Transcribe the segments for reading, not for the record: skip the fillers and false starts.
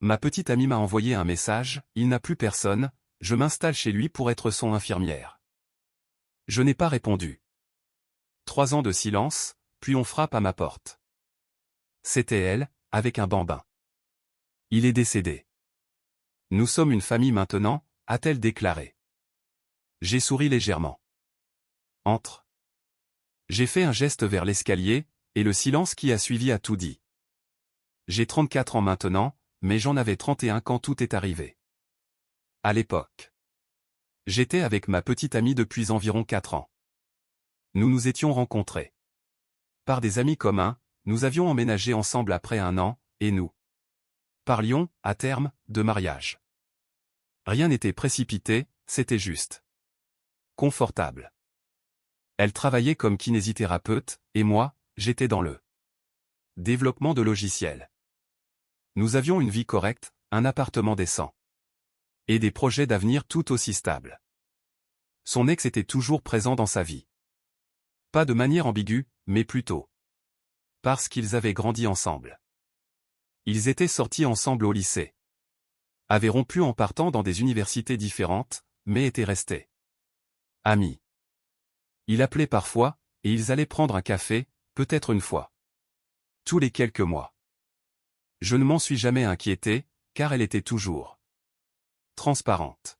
Ma petite amie m'a envoyé un message, il n'a plus personne, je m'installe chez lui pour être son infirmière. Je n'ai pas répondu. 3 ans de silence, puis on frappe à ma porte. C'était elle, avec un bambin. Il est décédé. Nous sommes une famille maintenant, a-t-elle déclaré. J'ai souri légèrement. Entre. J'ai fait un geste vers l'escalier, et le silence qui a suivi a tout dit. J'ai 34 ans maintenant, mais j'en avais 31 quand tout est arrivé. À l'époque. J'étais avec ma petite amie depuis environ 4 ans. Nous nous étions rencontrés. Par des amis communs, nous avions emménagé ensemble après 1 an, et nous parlions, à terme, de mariage. Rien n'était précipité, c'était juste confortable. Elle travaillait comme kinésithérapeute, et moi, j'étais dans le développement de logiciels. Nous avions une vie correcte, un appartement décent. Et des projets d'avenir tout aussi stables. Son ex était toujours présent dans sa vie. Pas de manière ambiguë, mais plutôt parce qu'ils avaient grandi ensemble. Ils étaient sortis ensemble au lycée. Avaient rompu en partant dans des universités différentes, mais étaient restés amis. Il appelait parfois, et ils allaient prendre un café, peut-être une fois tous les quelques mois. Je ne m'en suis jamais inquiété, car elle était toujours transparente.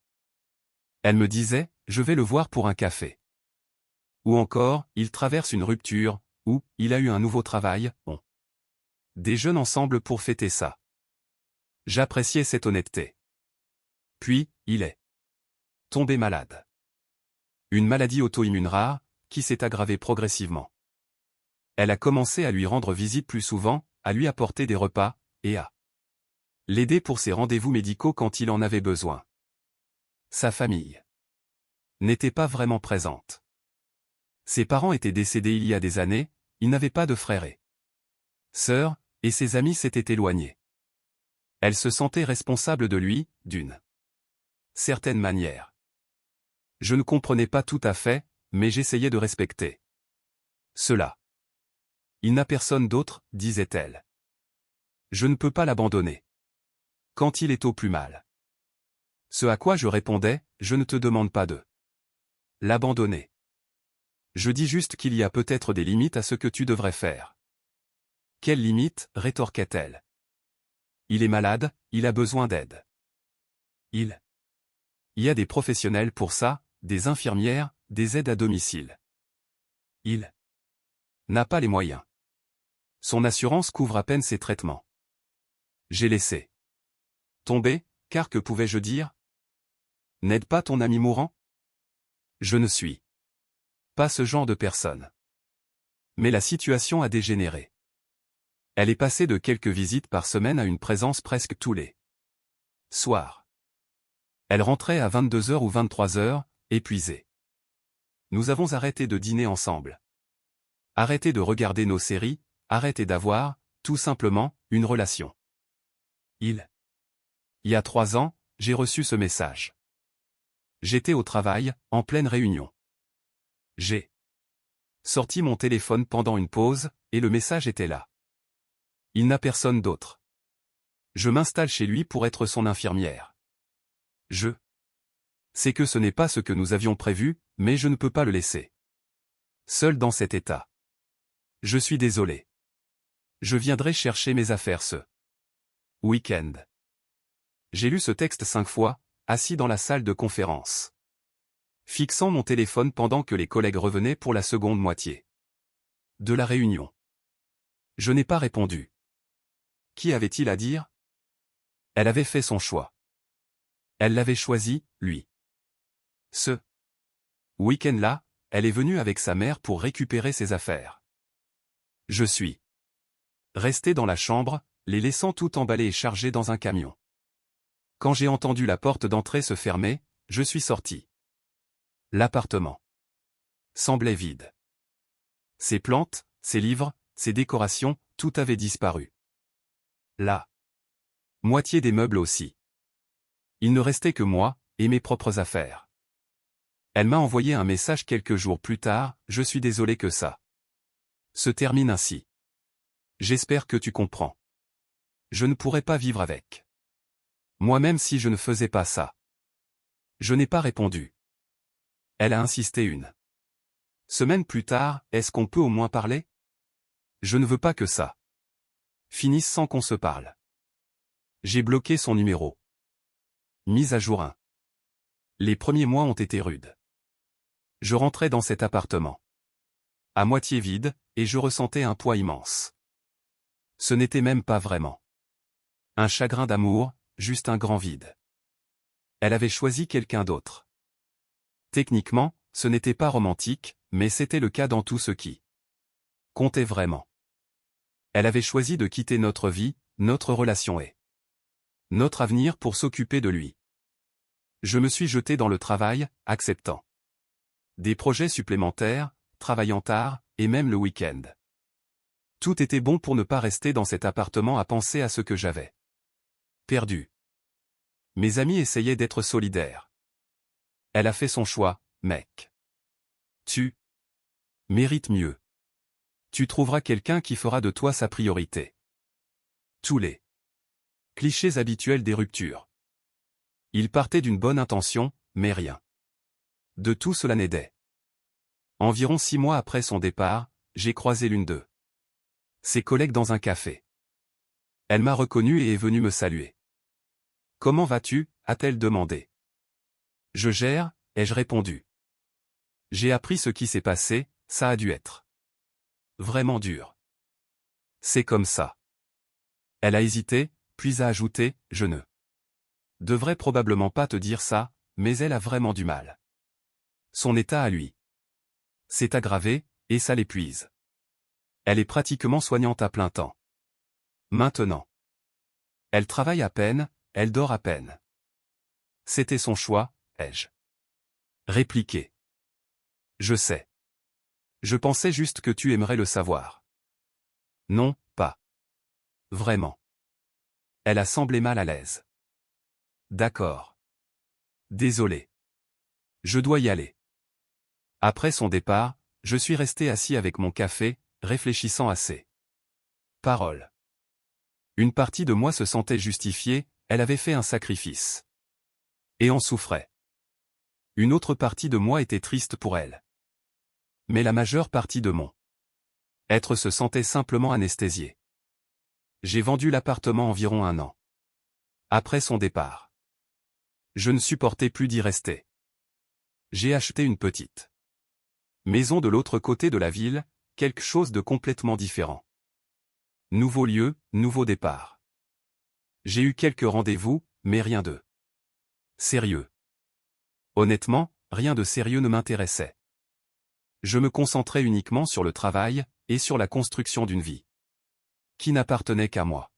Elle me disait, je vais le voir pour un café. Ou encore, il traverse une rupture, ou, il a eu un nouveau travail, on déjeune ensemble pour fêter ça. J'appréciais cette honnêteté. Puis, il est tombé malade. Une maladie auto-immune rare, qui s'est aggravée progressivement. Elle a commencé à lui rendre visite plus souvent, à lui apporter des repas, et à l'aider pour ses rendez-vous médicaux quand il en avait besoin. Sa famille n'était pas vraiment présente. Ses parents étaient décédés il y a des années, il n'avait pas de frères et sœurs, et ses amis s'étaient éloignés. Elle se sentait responsable de lui, d'une certaine manière. Je ne comprenais pas tout à fait, mais j'essayais de respecter cela. Il n'a personne d'autre, disait-elle. Je ne peux pas l'abandonner. Quand il est au plus mal. Ce à quoi je répondais, je ne te demande pas de l'abandonner. Je dis juste qu'il y a peut-être des limites à ce que tu devrais faire. Quelles limites, rétorquait-elle. Il est malade, il a besoin d'aide. Il y a des professionnels pour ça, des infirmières, des aides à domicile. Il n'a pas les moyens. Son assurance couvre à peine ses traitements. J'ai laissé tomber, car que pouvais-je dire? N'aide pas ton ami mourant? Je ne suis pas ce genre de personne. Mais la situation a dégénéré. Elle est passée de quelques visites par semaine à une présence presque tous les soirs. Elle rentrait à 22h ou 23h, épuisée. Nous avons arrêté de dîner ensemble. Arrêté de regarder nos séries, arrêté d'avoir, tout simplement, une relation. Il y a 3 ans, j'ai reçu ce message. J'étais au travail, en pleine réunion. J'ai sorti mon téléphone pendant une pause, et le message était là. Il n'a personne d'autre. Je m'installe chez lui pour être son infirmière. Je sais que ce n'est pas ce que nous avions prévu, mais je ne peux pas le laisser seul dans cet état. Je suis désolé. Je viendrai chercher mes affaires ce week-end. J'ai lu ce texte 5 fois, assis dans la salle de conférence. Fixant mon téléphone pendant que les collègues revenaient pour la seconde moitié de la réunion. Je n'ai pas répondu. Qui avait-il à dire? Elle avait fait son choix. Elle l'avait choisi, lui. Ce week-end-là, elle est venue avec sa mère pour récupérer ses affaires. Je suis resté dans la chambre, les laissant tout emballés et chargés dans un camion. Quand j'ai entendu la porte d'entrée se fermer, je suis sorti. L'appartement semblait vide. Ses plantes, ses livres, ses décorations, tout avait disparu. La moitié des meubles aussi. Il ne restait que moi, et mes propres affaires. Elle m'a envoyé un message quelques jours plus tard, je suis désolé que ça se termine ainsi. J'espère que tu comprends. Je ne pourrais pas vivre avec Moi-même si je ne faisais pas ça. Je n'ai pas répondu. Elle a insisté une semaine plus tard, est-ce qu'on peut au moins parler? Je ne veux pas que ça finisse sans qu'on se parle. J'ai bloqué son numéro. Mise à jour 1. Les premiers mois ont été rudes. Je rentrais dans cet appartement. À moitié vide, et je ressentais un poids immense. Ce n'était même pas vraiment un chagrin d'amour, juste un grand vide. Elle avait choisi quelqu'un d'autre. Techniquement, ce n'était pas romantique, mais c'était le cas dans tout ce qui comptait vraiment. Elle avait choisi de quitter notre vie, notre relation et notre avenir pour s'occuper de lui. Je me suis jeté dans le travail, acceptant des projets supplémentaires, travaillant tard, et même le week-end. Tout était bon pour ne pas rester dans cet appartement à penser à ce que j'avais perdu. Mes amis essayaient d'être solidaires. Elle a fait son choix, mec. Tu mérites mieux. Tu trouveras quelqu'un qui fera de toi sa priorité. Tous les clichés habituels des ruptures. Il partait d'une bonne intention, mais rien de tout cela n'aidait. Environ 6 mois après son départ, j'ai croisé l'une de ses collègues dans un café. Elle m'a reconnu et est venue me saluer. « Comment vas-tu » a-t-elle demandé. « Je gère » ai-je répondu. J'ai appris ce qui s'est passé, ça a dû être vraiment dur. C'est comme ça. Elle a hésité, puis a ajouté, « Je ne devrais probablement pas te dire ça, mais elle a vraiment du mal. Son état à lui s'est aggravé, et ça l'épuise. Elle est pratiquement soignante à plein temps. Maintenant. Elle travaille à peine, elle dort à peine. C'était son choix, ai-je répliqué. Je sais. Je pensais juste que tu aimerais le savoir. Non, pas vraiment. Elle a semblé mal à l'aise. D'accord. Désolé. Je dois y aller. Après son départ, je suis resté assis avec mon café, réfléchissant à ses paroles. Une partie de moi se sentait justifiée, elle avait fait un sacrifice. Et en souffrait. Une autre partie de moi était triste pour elle. Mais la majeure partie de mon être se sentait simplement anesthésiée. J'ai vendu l'appartement environ 1 an après son départ. Je ne supportais plus d'y rester. J'ai acheté une petite maison de l'autre côté de la ville, quelque chose de complètement différent. Nouveau lieu, nouveau départ. J'ai eu quelques rendez-vous, mais rien de sérieux. Honnêtement, rien de sérieux ne m'intéressait. Je me concentrais uniquement sur le travail, et sur la construction d'une vie qui n'appartenait qu'à moi.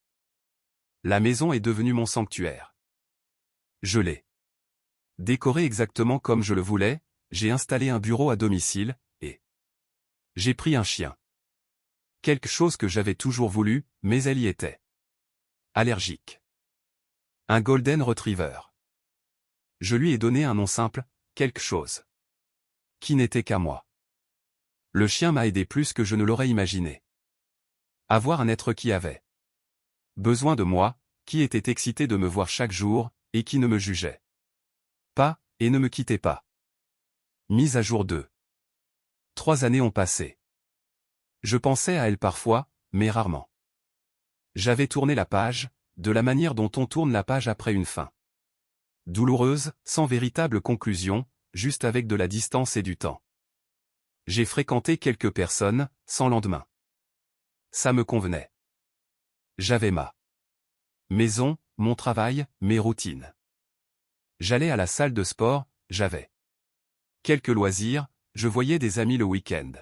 La maison est devenue mon sanctuaire. Je l'ai décorée exactement comme je le voulais, j'ai installé un bureau à domicile, et j'ai pris un chien. Quelque chose que j'avais toujours voulu, mais elle y était allergique. Un Golden Retriever. Je lui ai donné un nom simple, quelque chose qui n'était qu'à moi. Le chien m'a aidé plus que je ne l'aurais imaginé. Avoir un être qui avait besoin de moi, qui était excité de me voir chaque jour, et qui ne me jugeait pas, et ne me quittait pas. Mise à jour 2. 3 années ont passé. Je pensais à elle parfois, mais rarement. J'avais tourné la page, de la manière dont on tourne la page après une fin douloureuse, sans véritable conclusion, juste avec de la distance et du temps. J'ai fréquenté quelques personnes, sans lendemain. Ça me convenait. J'avais ma maison, mon travail, mes routines. J'allais à la salle de sport, j'avais quelques loisirs, je voyais des amis le week-end.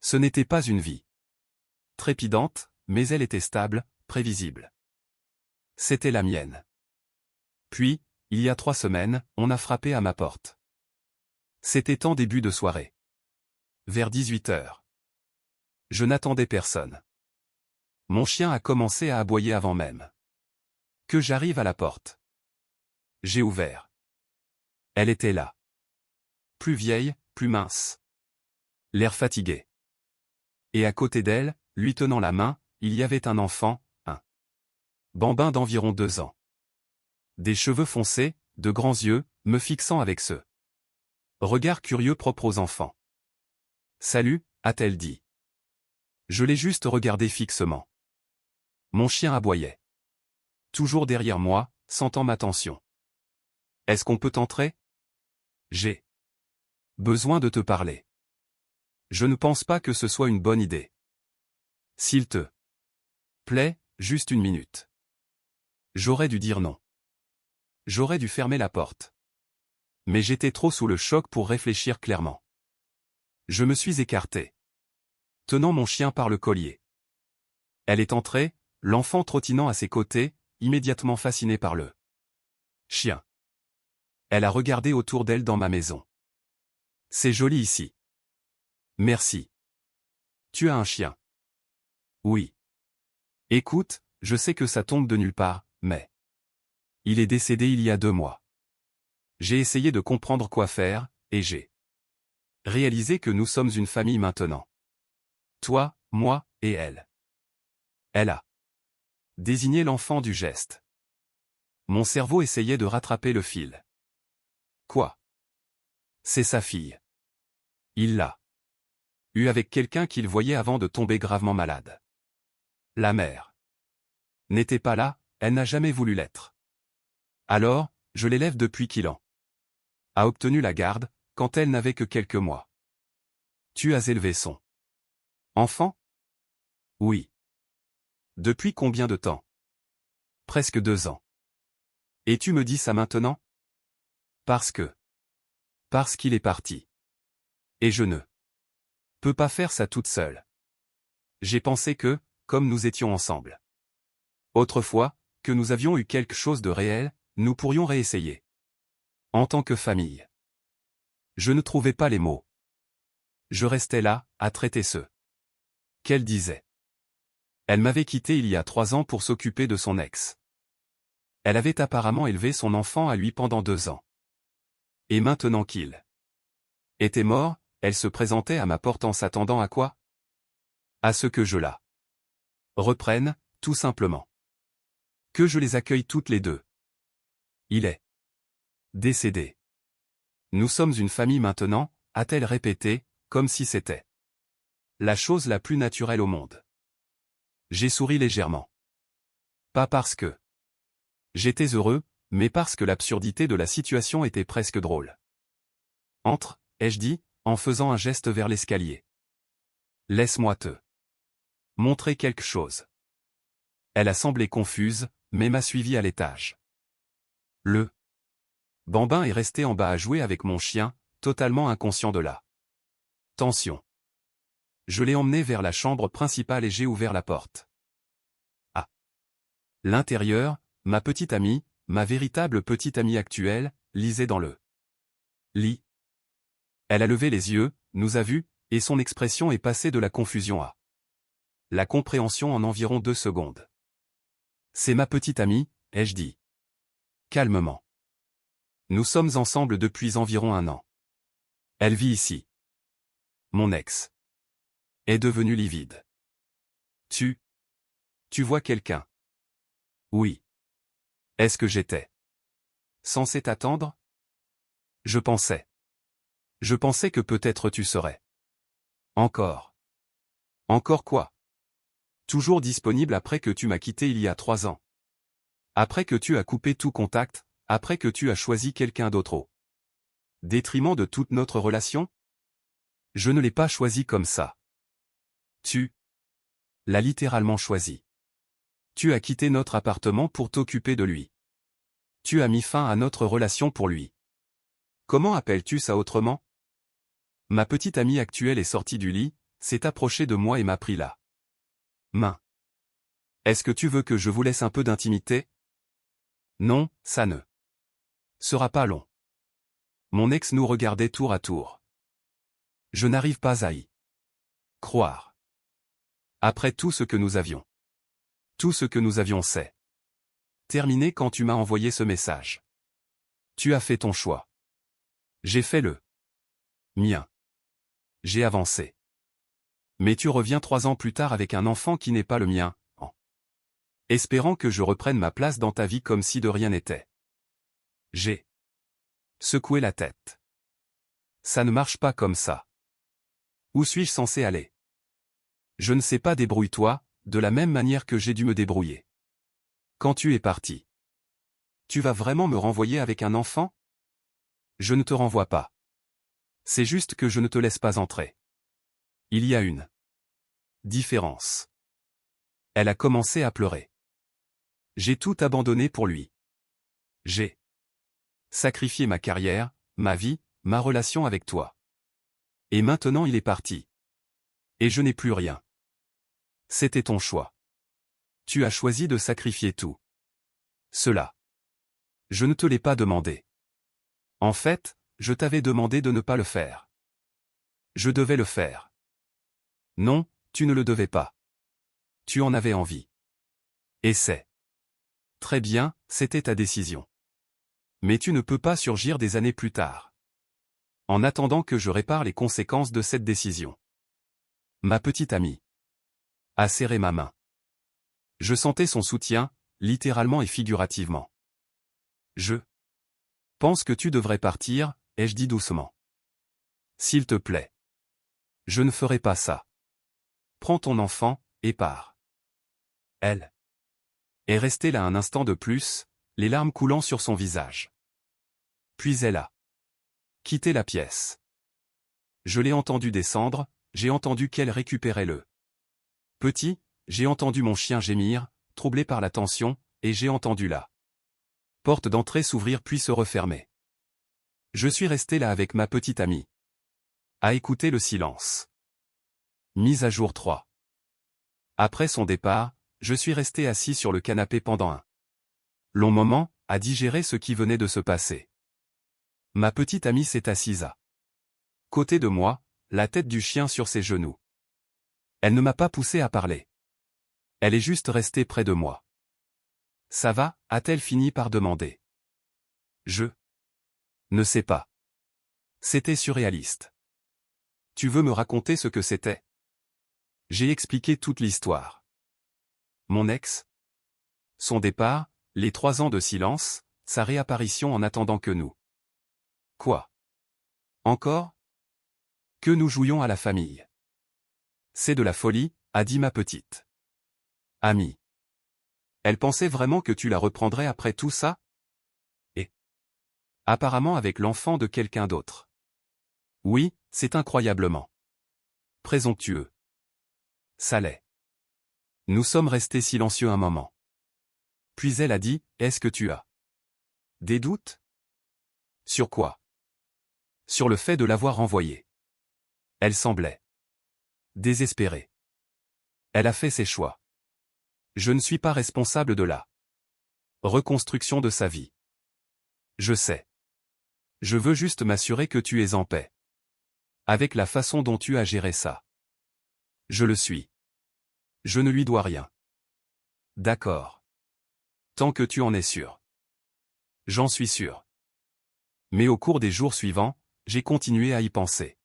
Ce n'était pas une vie trépidante, mais elle était stable, prévisible. C'était la mienne. Puis, il y a 3 semaines, on a frappé à ma porte. C'était en début de soirée. Vers 18h. Je n'attendais personne. Mon chien a commencé à aboyer avant même que j'arrive à la porte. J'ai ouvert. Elle était là. Plus vieille, plus mince. L'air fatigué. Et à côté d'elle, lui tenant la main, il y avait un enfant, un bambin d'environ 2 ans. Des cheveux foncés, de grands yeux, me fixant avec ce regard curieux propre aux enfants. Salut, a-t-elle dit. Je l'ai juste regardé fixement. Mon chien aboyait. Toujours derrière moi, sentant ma tension. Est-ce qu'on peut entrer? J'ai besoin de te parler. Je ne pense pas que ce soit une bonne idée. S'il te plaît, juste une minute. J'aurais dû dire non. J'aurais dû fermer la porte. Mais j'étais trop sous le choc pour réfléchir clairement. Je me suis écarté, tenant mon chien par le collier. Elle est entrée, l'enfant trottinant à ses côtés, immédiatement fasciné par le chien. Elle a regardé autour d'elle dans ma maison. C'est joli ici. Merci. Tu as un chien? Oui. Écoute, je sais que ça tombe de nulle part, mais il est décédé il y a 2 mois. J'ai essayé de comprendre quoi faire, et j'ai réalisé que nous sommes une famille maintenant. Toi, moi, et elle. Elle a désigné l'enfant du geste. Mon cerveau essayait de rattraper le fil. Quoi? C'est sa fille. Il l'a eue avec quelqu'un qu'il voyait avant de tomber gravement malade. La mère n'était pas là, elle n'a jamais voulu l'être. Alors, je l'élève depuis qu'il en a obtenu la garde, quand elle n'avait que quelques mois. Tu as élevé son enfant? Oui. Depuis combien de temps? Presque 2 ans. Et tu me dis ça maintenant? Parce qu'il est parti. Et je ne peux pas faire ça toute seule. J'ai pensé que, comme nous étions ensemble autrefois, que nous avions eu quelque chose de réel, nous pourrions réessayer. En tant que famille. Je ne trouvais pas les mots. Je restais là, à traiter ce qu'elle disait. Elle m'avait quitté il y a 3 ans pour s'occuper de son ex. Elle avait apparemment élevé son enfant à lui pendant 2 ans. Et maintenant qu'il était mort, elle se présentait à ma porte en s'attendant à quoi? À ce que je la reprenne, tout simplement. Que je les accueille toutes les deux. Il est décédé. Nous sommes une famille maintenant, a-t-elle répété, comme si c'était la chose la plus naturelle au monde. J'ai souri légèrement. Pas parce que j'étais heureux, mais parce que l'absurdité de la situation était presque drôle. Entre, ai-je dit, en faisant un geste vers l'escalier. Laisse-moi te montrer quelque chose. Elle a semblé confuse, mais m'a suivi à l'étage. Le bambin est resté en bas à jouer avec mon chien, totalement inconscient de la tension. Je l'ai emmené vers la chambre principale et j'ai ouvert la porte. À l'intérieur, ma petite amie, ma véritable petite amie actuelle, lisait dans le lit. Elle a levé les yeux, nous a vus, et son expression est passée de la confusion à la compréhension en environ 2 secondes. C'est ma petite amie, ai-je dit. Calmement. Nous sommes ensemble depuis environ 1 an. Elle vit ici. Mon ex est devenu livide. Tu vois quelqu'un? Oui. Est-ce que j'étais censé t'attendre? Je pensais que peut-être tu serais. Encore quoi? Toujours disponible après que tu m'as quitté il y a 3 ans. Après que tu as coupé tout contact, après que tu as choisi quelqu'un d'autre au détriment de toute notre relation? Je ne l'ai pas choisi comme ça. Tu l'as littéralement choisi. Tu as quitté notre appartement pour t'occuper de lui. Tu as mis fin à notre relation pour lui. Comment appelles-tu ça autrement? Ma petite amie actuelle est sortie du lit, s'est approchée de moi et m'a pris la main. Est-ce que tu veux que je vous laisse un peu d'intimité? Non, ça ne sera pas long. Mon ex nous regardait tour à tour. Je n'arrive pas à y croire. Après tout ce que nous avions. Tout ce que nous avions c'est terminé quand tu m'as envoyé ce message. Tu as fait ton choix. J'ai fait le mien. J'ai avancé. Mais tu reviens 3 ans plus tard avec un enfant qui n'est pas le mien, en espérant que je reprenne ma place dans ta vie comme si de rien n'était. J'ai secoué la tête. Ça ne marche pas comme ça. Où suis-je censé aller? Je ne sais pas, débrouille-toi, de la même manière que j'ai dû me débrouiller. Quand tu es parti. Tu vas vraiment me renvoyer avec un enfant? Je ne te renvoie pas. C'est juste que je ne te laisse pas entrer. Il y a une différence. Elle a commencé à pleurer. J'ai tout abandonné pour lui. J'ai sacrifié ma carrière, ma vie, ma relation avec toi. Et maintenant il est parti. Et je n'ai plus rien. C'était ton choix. Tu as choisi de sacrifier tout. Cela. Je ne te l'ai pas demandé. En fait, je t'avais demandé de ne pas le faire. Je devais le faire. Non, tu ne le devais pas. Tu en avais envie. Et c'est. Très bien, c'était ta décision. Mais tu ne peux pas surgir des années plus tard. En attendant que je répare les conséquences de cette décision. Ma petite amie a serré ma main. Je sentais son soutien, littéralement et figurativement. Je pense que tu devrais partir, ai-je dit doucement. S'il te plaît. Je ne ferai pas ça. Prends ton enfant, et pars. Elle est restée là un instant de plus, les larmes coulant sur son visage. Puis elle a quitté la pièce. Je l'ai entendu descendre, j'ai entendu qu'elle récupérait le petit, j'ai entendu mon chien gémir, troublé par la tension, et j'ai entendu la porte d'entrée s'ouvrir puis se refermer. Je suis resté là avec ma petite amie. À écouter le silence. Mise à jour 3. Après son départ, je suis resté assis sur le canapé pendant un long moment, à digérer ce qui venait de se passer. Ma petite amie s'est assise à côté de moi, la tête du chien sur ses genoux. Elle ne m'a pas poussé à parler. Elle est juste restée près de moi. Ça va, a-t-elle fini par demander. Je ne sais pas. C'était surréaliste. Tu veux me raconter ce que c'était? J'ai expliqué toute l'histoire. Mon ex, son départ, les 3 ans de silence, sa réapparition en attendant que nous. Quoi? Encore? Que nous jouions à la famille. C'est de la folie, a dit ma petite amie. Elle pensait vraiment que tu la reprendrais après tout ça? Et apparemment avec l'enfant de quelqu'un d'autre. Oui, c'est incroyablement présomptueux. Ça l'est. Nous sommes restés silencieux un moment. Puis elle a dit, est-ce que tu as des doutes? Sur quoi? Sur le fait de l'avoir renvoyé. Elle semblait désespérée. Elle a fait ses choix. Je ne suis pas responsable de la reconstruction de sa vie. Je sais. Je veux juste m'assurer que tu es en paix. Avec la façon dont tu as géré ça. Je le suis. Je ne lui dois rien. D'accord. Tant que tu en es sûr. J'en suis sûr. Mais au cours des jours suivants, j'ai continué à y penser.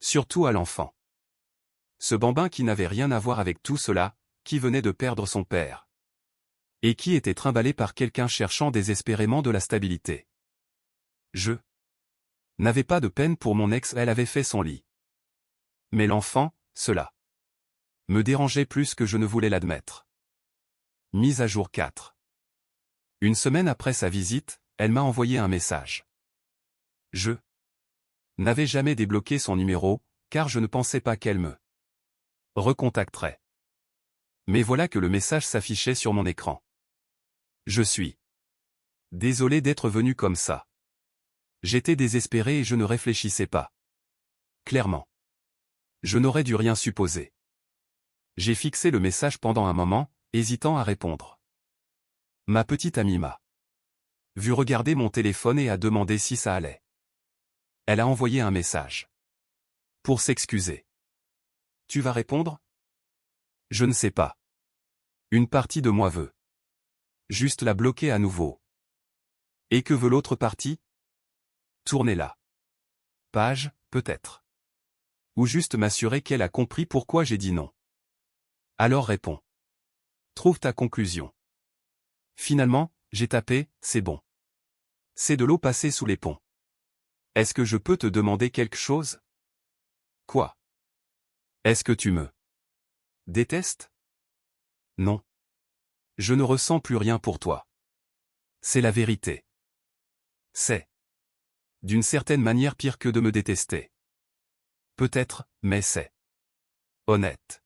Surtout à l'enfant. Ce bambin qui n'avait rien à voir avec tout cela, qui venait de perdre son père. Et qui était trimballé par quelqu'un cherchant désespérément de la stabilité. Je n'avais pas de peine pour mon ex, elle avait fait son lit. Mais l'enfant, cela me dérangeait plus que je ne voulais l'admettre. Mise à jour 4. Une semaine après sa visite, elle m'a envoyé un message. Je n'avais jamais débloqué son numéro, car je ne pensais pas qu'elle me recontacterait. Mais voilà que le message s'affichait sur mon écran. Je suis désolé d'être venu comme ça. J'étais désespéré et je ne réfléchissais pas. Clairement. Je n'aurais dû rien supposer. J'ai fixé le message pendant un moment, hésitant à répondre. Ma petite amie m'a vu regarder mon téléphone et a demandé si ça allait. Elle a envoyé un message. Pour s'excuser. Tu vas répondre? Je ne sais pas. Une partie de moi veut juste la bloquer à nouveau. Et que veut l'autre partie? Tourner la page, peut-être. Ou juste m'assurer qu'elle a compris pourquoi j'ai dit non. Alors réponds. Trouve ta conclusion. Finalement, j'ai tapé, c'est bon. C'est de l'eau passée sous les ponts. Est-ce que je peux te demander quelque chose? Quoi? Est-ce que tu me détestes? Non. Je ne ressens plus rien pour toi. C'est la vérité. C'est, d'une certaine manière, pire que de me détester. Peut-être, mais c'est honnête.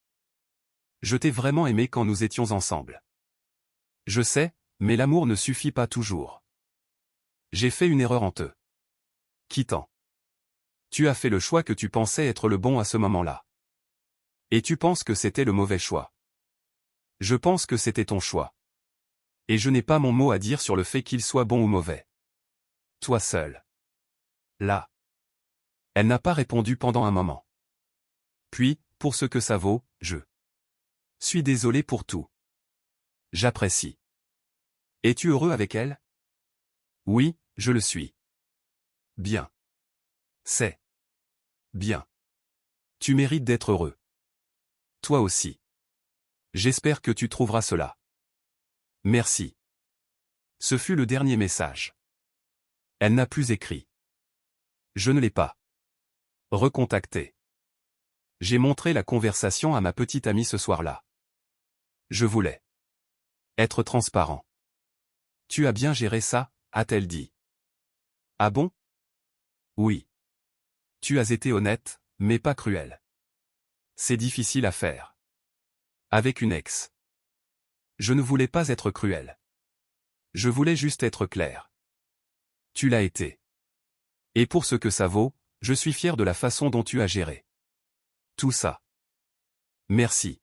Je t'ai vraiment aimé quand nous étions ensemble. Je sais, mais l'amour ne suffit pas toujours. J'ai fait une erreur en te quittant. Tu as fait le choix que tu pensais être le bon à ce moment-là. Et tu penses que c'était le mauvais choix. Je pense que c'était ton choix. Et je n'ai pas mon mot à dire sur le fait qu'il soit bon ou mauvais. Toi seul. Là. Elle n'a pas répondu pendant un moment. Puis, pour ce que ça vaut, je suis désolé pour tout. J'apprécie. Es-tu heureux avec elle? Oui, je le suis. Bien. C'est bien. Tu mérites d'être heureux. Toi aussi. J'espère que tu trouveras cela. Merci. Ce fut le dernier message. Elle n'a plus écrit. Je ne l'ai pas recontacté. J'ai montré la conversation à ma petite amie ce soir-là. Je voulais être transparent. Tu as bien géré ça, a-t-elle dit. Ah bon? Oui. Tu as été honnête, mais pas cruel. C'est difficile à faire. Avec une ex. Je ne voulais pas être cruel. Je voulais juste être clair. Tu l'as été. Et pour ce que ça vaut, je suis fier de la façon dont tu as géré tout ça. Merci.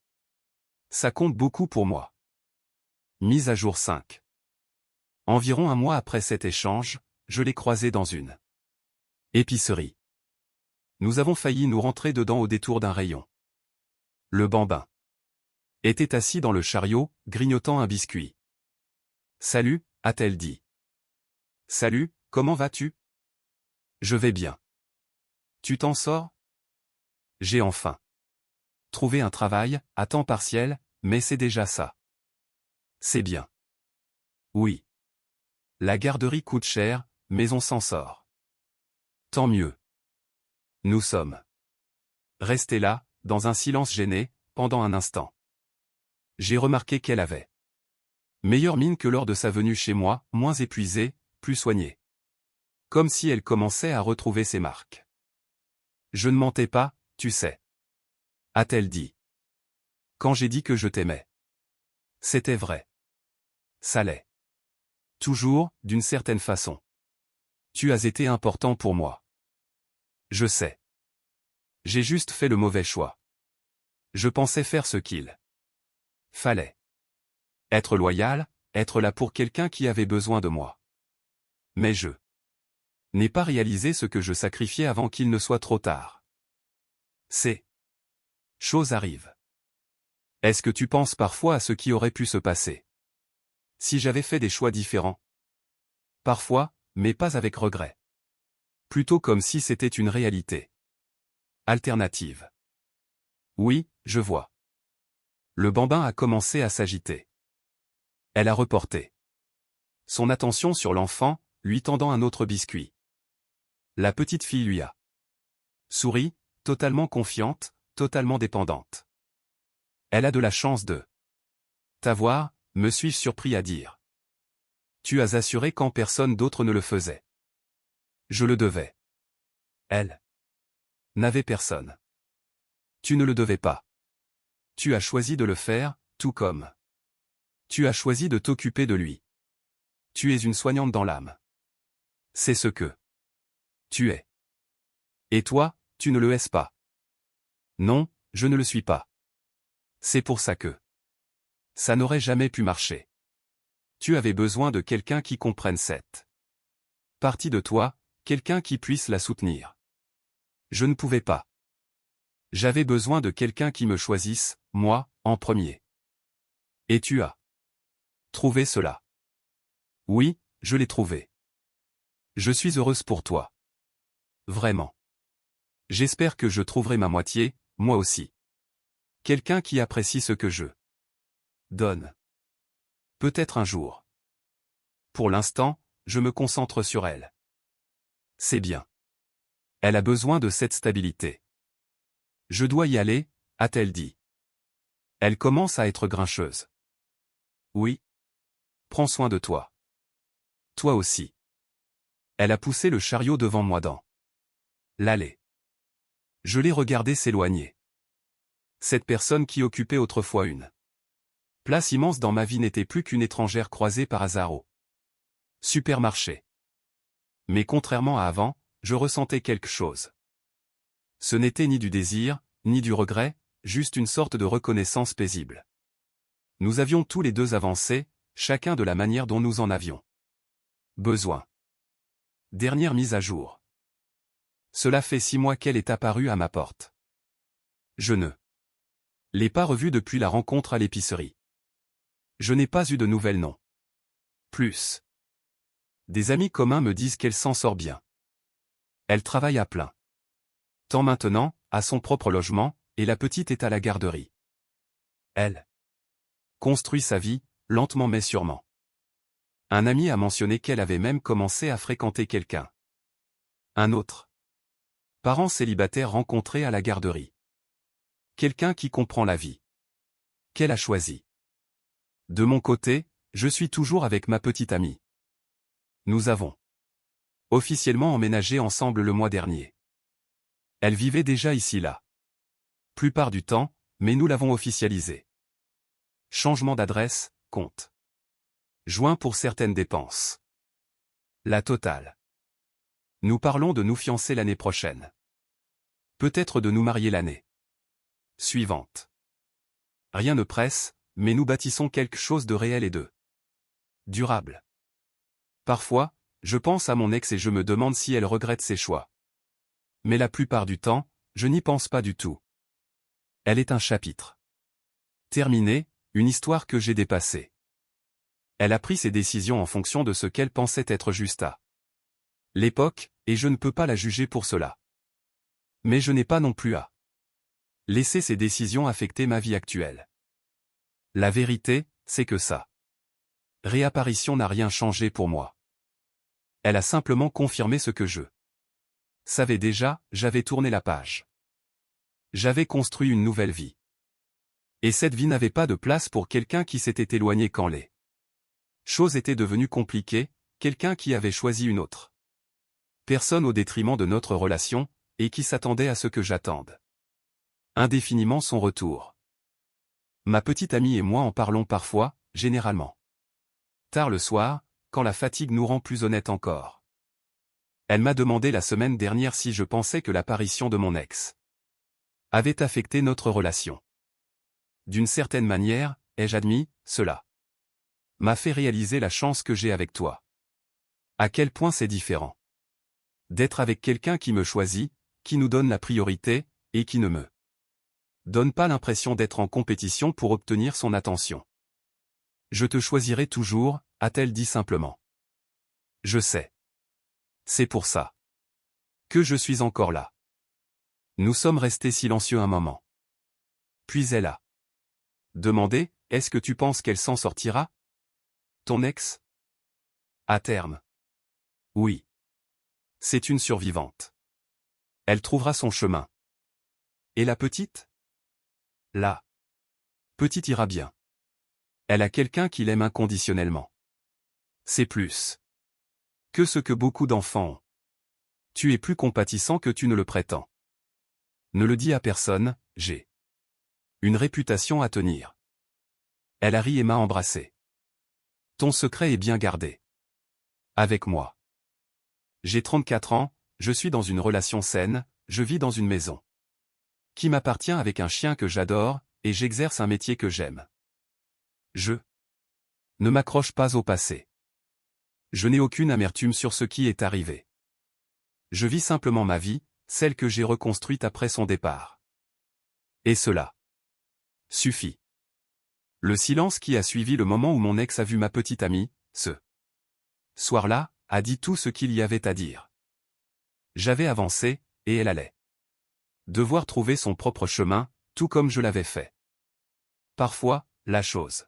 Ça compte beaucoup pour moi. Mise à jour 5. Environ un mois après cet échange, je l'ai croisé dans une épicerie. Nous avons failli nous rentrer dedans au détour d'un rayon. Le bambin était assis dans le chariot, grignotant un biscuit. Salut, a-t-elle dit. Salut, comment vas-tu? Je vais bien. Tu t'en sors? J'ai enfin trouvé un travail, à temps partiel, mais c'est déjà ça. C'est bien. Oui. La garderie coûte cher, mais on s'en sort. Tant mieux. Nous sommes restés là, dans un silence gêné, pendant un instant. J'ai remarqué qu'elle avait meilleure mine que lors de sa venue chez moi, moins épuisée, plus soignée. Comme si elle commençait à retrouver ses marques. Je ne mentais pas, tu sais. A-t-elle dit. Quand j'ai dit que je t'aimais. C'était vrai. Ça l'est. Toujours, d'une certaine façon. Tu as été important pour moi. Je sais. J'ai juste fait le mauvais choix. Je pensais faire ce qu'il fallait. Être loyal, être là pour quelqu'un qui avait besoin de moi. Mais je n'ai pas réalisé ce que je sacrifiais avant qu'il ne soit trop tard. Ces choses arrivent. Est-ce que tu penses parfois à ce qui aurait pu se passer si j'avais fait des choix différents? Parfois, mais pas avec regret. Plutôt comme si c'était une réalité alternative. Oui, je vois. Le bambin a commencé à s'agiter. Elle a reporté son attention sur l'enfant, lui tendant un autre biscuit. La petite fille lui a souri, totalement confiante, totalement dépendante. Elle a de la chance de t'avoir, me suis-je surpris à dire. Tu as assuré quand personne d'autre ne le faisait. Je le devais. Elle n'avait personne. Tu ne le devais pas. Tu as choisi de le faire, tout comme tu as choisi de t'occuper de lui. Tu es une soignante dans l'âme. C'est ce que tu es. Et toi, tu ne le es pas. Non, je ne le suis pas. C'est pour ça que ça n'aurait jamais pu marcher. Tu avais besoin de quelqu'un qui comprenne cette partie de toi, quelqu'un qui puisse la soutenir. Je ne pouvais pas. J'avais besoin de quelqu'un qui me choisisse, moi, en premier. Et tu as trouvé cela. Oui, je l'ai trouvé. Je suis heureuse pour toi. Vraiment. J'espère que je trouverai ma moitié, moi aussi. Quelqu'un qui apprécie ce que je donne. Peut-être un jour. Pour l'instant, je me concentre sur elle. C'est bien. Elle a besoin de cette stabilité. Je dois y aller, a-t-elle dit. Elle commence à être grincheuse. Oui. Prends soin de toi. Toi aussi. Elle a poussé le chariot devant moi dans l'allée. Je l'ai regardé s'éloigner. Cette personne qui occupait autrefois une place immense dans ma vie n'était plus qu'une étrangère croisée par hasard au supermarché. Mais contrairement à avant, je ressentais quelque chose. Ce n'était ni du désir, ni du regret, juste une sorte de reconnaissance paisible. Nous avions tous les deux avancé, chacun de la manière dont nous en avions besoin. Dernière mise à jour. Cela fait 6 mois qu'elle est apparue à ma porte. Je ne l'ai pas revue depuis la rencontre à l'épicerie. Je n'ai pas eu de nouvelles non plus. Des amis communs me disent qu'elle s'en sort bien. Elle travaille à plein temps maintenant, à son propre logement, et la petite est à la garderie. Elle construit sa vie, lentement mais sûrement. Un ami a mentionné qu'elle avait même commencé à fréquenter quelqu'un. Un autre parent célibataire rencontré à la garderie. Quelqu'un qui comprend la vie qu'elle a choisie. De mon côté, je suis toujours avec ma petite amie. Nous avons officiellement emménagé ensemble le mois dernier. Elle vivait déjà ici la plupart du temps, mais nous l'avons officialisé. Changement d'adresse, compte joint pour certaines dépenses. La totale. Nous parlons de nous fiancer l'année prochaine. Peut-être de nous marier l'année suivante. Rien ne presse, mais nous bâtissons quelque chose de réel et de durable. Parfois, je pense à mon ex et je me demande si elle regrette ses choix. Mais la plupart du temps, je n'y pense pas du tout. Elle est un chapitre terminé, une histoire que j'ai dépassée. Elle a pris ses décisions en fonction de ce qu'elle pensait être juste à l'époque, et je ne peux pas la juger pour cela. Mais je n'ai pas non plus à laisser ses décisions affecter ma vie actuelle. La vérité, c'est que sa réapparition n'a rien changé pour moi. Elle a simplement confirmé ce que je savais déjà, j'avais tourné la page. J'avais construit une nouvelle vie. Et cette vie n'avait pas de place pour quelqu'un qui s'était éloigné quand les choses étaient devenues compliquées, quelqu'un qui avait choisi une autre personne au détriment de notre relation, et qui s'attendait à ce que j'attende indéfiniment son retour. Ma petite amie et moi en parlons parfois, généralement tard le soir, quand la fatigue nous rend plus honnêtes encore. Elle m'a demandé la semaine dernière si je pensais que l'apparition de mon ex avait affecté notre relation. D'une certaine manière, ai-je admis, cela m'a fait réaliser la chance que j'ai avec toi. À quel point c'est différent d'être avec quelqu'un qui me choisit, qui nous donne la priorité, et qui ne me donne pas l'impression d'être en compétition pour obtenir son attention. Je te choisirai toujours, a-t-elle dit simplement. Je sais. C'est pour ça que je suis encore là. Nous sommes restés silencieux un moment. Puis elle a demandé, est-ce que tu penses qu'elle s'en sortira? Ton ex? À terme. Oui. C'est une survivante. Elle trouvera son chemin. Et la petite? La petite ira bien. Elle a quelqu'un qui l'aime inconditionnellement. C'est plus que ce que beaucoup d'enfants ont. Tu es plus compatissant que tu ne le prétends. Ne le dis à personne, j'ai une réputation à tenir. Elle a ri et m'a embrassé. Ton secret est bien gardé. Avec moi. J'ai 34 ans, je suis dans une relation saine, je vis dans une maison qui m'appartient avec un chien que j'adore, et j'exerce un métier que j'aime. Je ne m'accroche pas au passé. Je n'ai aucune amertume sur ce qui est arrivé. Je vis simplement ma vie, celle que j'ai reconstruite après son départ. Et cela suffit. Le silence qui a suivi le moment où mon ex a vu ma petite amie, ce soir-là, a dit tout ce qu'il y avait à dire. J'avais avancé, et elle allait devoir trouver son propre chemin, tout comme je l'avais fait. Parfois, la chose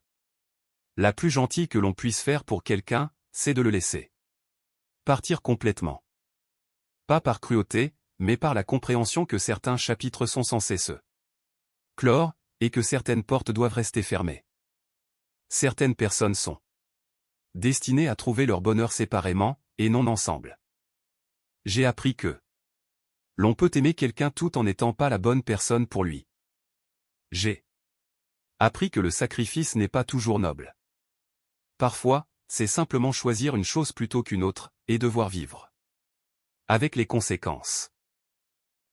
la plus gentille que l'on puisse faire pour quelqu'un, c'est de le laisser Partir complètement. Pas par cruauté, mais par la compréhension que certains chapitres sont censés se clore, et que certaines portes doivent rester fermées. Certaines personnes sont destinées à trouver leur bonheur séparément, et non ensemble. J'ai appris que l'on peut aimer quelqu'un tout en n'étant pas la bonne personne pour lui. J'ai appris que le sacrifice n'est pas toujours noble. Parfois, c'est simplement choisir une chose plutôt qu'une autre, et devoir vivre avec les conséquences.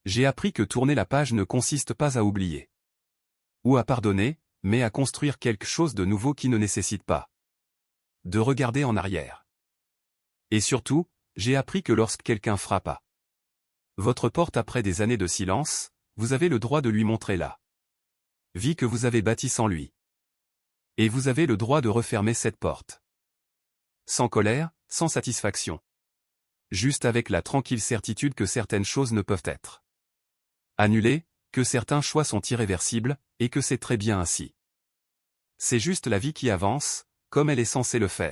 J'ai appris que tourner la page ne consiste pas à oublier ou à pardonner, mais à construire quelque chose de nouveau qui ne nécessite pas de regarder en arrière. Et surtout, j'ai appris que lorsque quelqu'un frappe à votre porte après des années de silence, vous avez le droit de lui montrer la vie que vous avez bâtie sans lui. Et vous avez le droit de refermer cette porte. Sans colère, sans satisfaction. Juste avec la tranquille certitude que certaines choses ne peuvent être annulées, que certains choix sont irréversibles, et que c'est très bien ainsi. C'est juste la vie qui avance, comme elle est censée le faire.